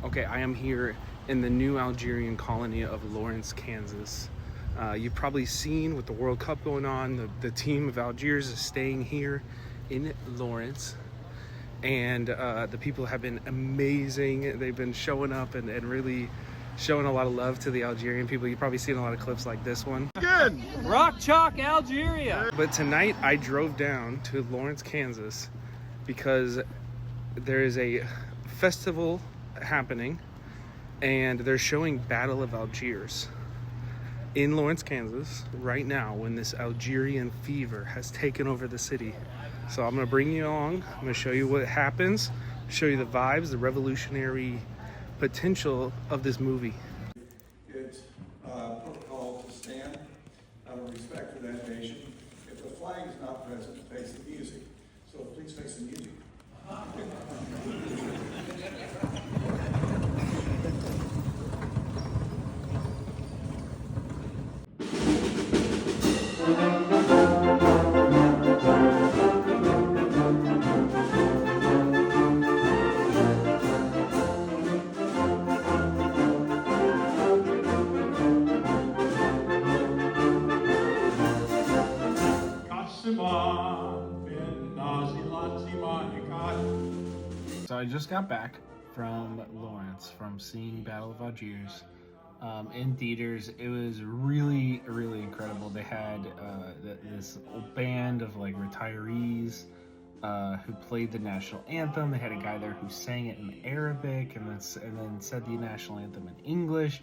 Okay, I am here in the new Algerian colony of Lawrence, Kansas. You've probably seen with the World Cup going on, the team of Algiers is staying here in Lawrence. And the people have been amazing. They've been showing up and really showing a lot of love to the Algerian people. You've probably seen a lot of clips like this one. Good! Rock Chalk, Algeria! But tonight I drove down to Lawrence, Kansas because there is a festival happening and they're showing Battle of Algiers in Lawrence, Kansas right now when this Algerian fever has taken over the city. So I'm going to bring you along. I'm going to show you what happens, show you the vibes, the revolutionary potential of this movie. It's protocol to stand out of respect for that nation. If the flag is not present, face the music. So please face the music. So I just got back from Lawrence from seeing Battle of Algiers in theaters. It was really incredible. They had this band of like retirees who played the national anthem. They had a guy there who sang it in Arabic and then said the national anthem in English.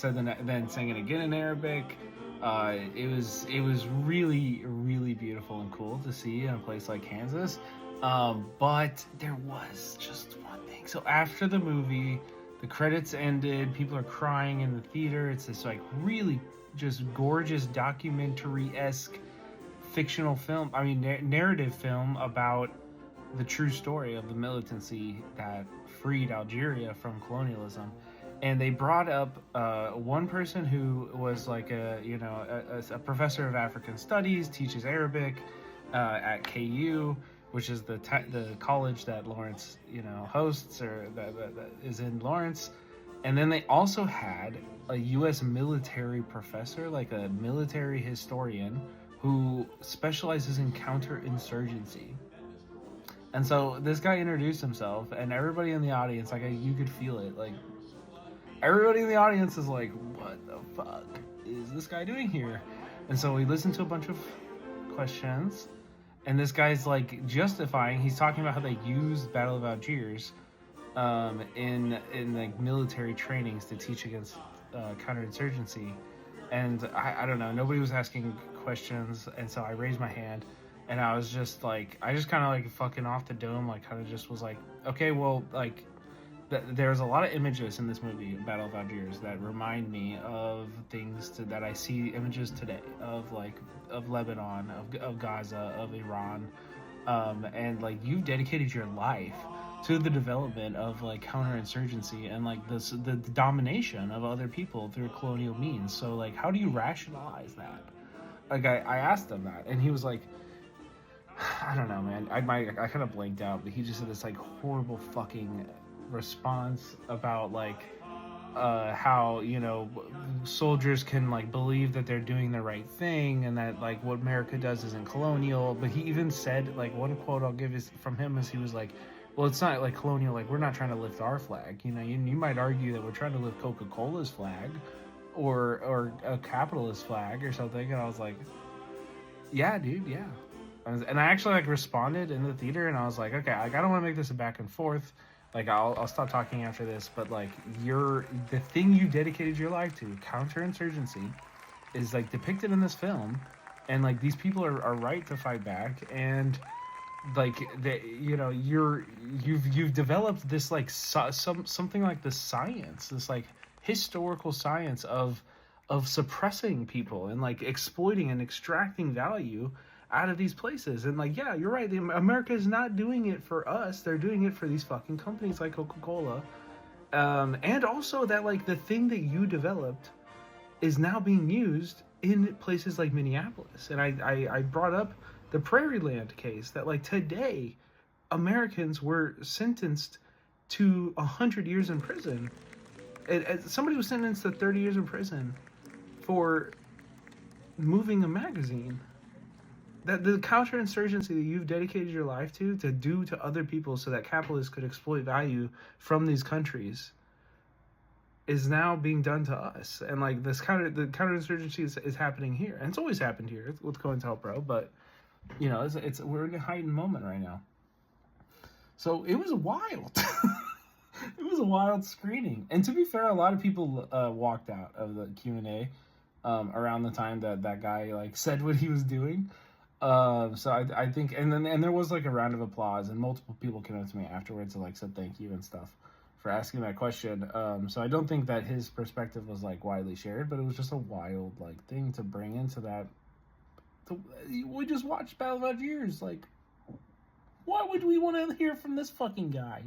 Then sang it again in Arabic. It was really beautiful and cool to see in a place like Kansas. But there was just one thing. So after the movie, the credits ended, people are crying in the theater. It's this like really just gorgeous documentary-esque fictional film, narrative film about the true story of the militancy that freed Algeria from colonialism. And they brought up one person who was like a professor of African studies, teaches Arabic at KU, which is the college that Lawrence hosts, or that is in Lawrence. And then they also had a U.S. military professor, like a military historian, who specializes in counterinsurgency. And so this guy introduced himself, and everybody in the audience, like you could feel it, like everybody in the audience is like, what the fuck is this guy doing here? And so we listened to a bunch of questions, and this guy's like justifying, he's talking about how they used Battle of Algiers in like military trainings to teach against counterinsurgency. And I don't know, nobody was asking questions, and so I raised my hand, and I was just like, I just kind of like fucking off the dome, like kind of just was like, okay, well, like there's a lot of images in this movie, Battle of Algiers, that remind me of things that I see images today of Lebanon, of Gaza, of Iran, and like you've dedicated your life to the development of like counterinsurgency and like the domination of other people through colonial means. So like, how do you rationalize that? Like I asked him that, and he was like, I don't know, man. I kind of blanked out, but he just said this like horrible fucking response about like how soldiers can like believe that they're doing the right thing and that like what America does isn't colonial. But he even said, like, one quote I'll give is from him is he was like, well, it's not like colonial, like we're not trying to lift our flag, you might argue that we're trying to lift Coca-Cola's flag or a capitalist flag or something. And I was like, yeah, dude, yeah. And I actually like responded in the theater, and I was like, okay, like I don't want to make this a back and forth. Like I'll stop talking after this, but like the thing you dedicated your life to, counterinsurgency, is like depicted in this film, and like these people are right to fight back, and like you've developed this like something like the science, this like historical science of suppressing people and like exploiting and extracting value out of these places. And like, yeah, you're right, America is not doing it for us, they're doing it for these fucking companies like Coca-Cola, and also that like the thing that you developed is now being used in places like Minneapolis. And I brought up the Prairie Land case, that like today Americans were sentenced to 100 years in prison. Somebody was sentenced to 30 years in prison for moving a magazine. That the counterinsurgency that you've dedicated your life to do to other people so that capitalists could exploit value from these countries is now being done to us. And like the counterinsurgency is happening here, and it's always happened here with COINTELPRO, but you know, we're in a heightened moment right now. So it was wild. It was a wild screening, and to be fair, a lot of people walked out of the Q&A around the time that guy like said what he was doing. So I think, and there was like a round of applause, and multiple people came up to me afterwards and like said thank you and stuff for asking that question. So I don't think that his perspective was like widely shared, but it was just a wild like thing to bring into that. We just watched Battle of Algiers. Like, why would we want to hear from this fucking guy?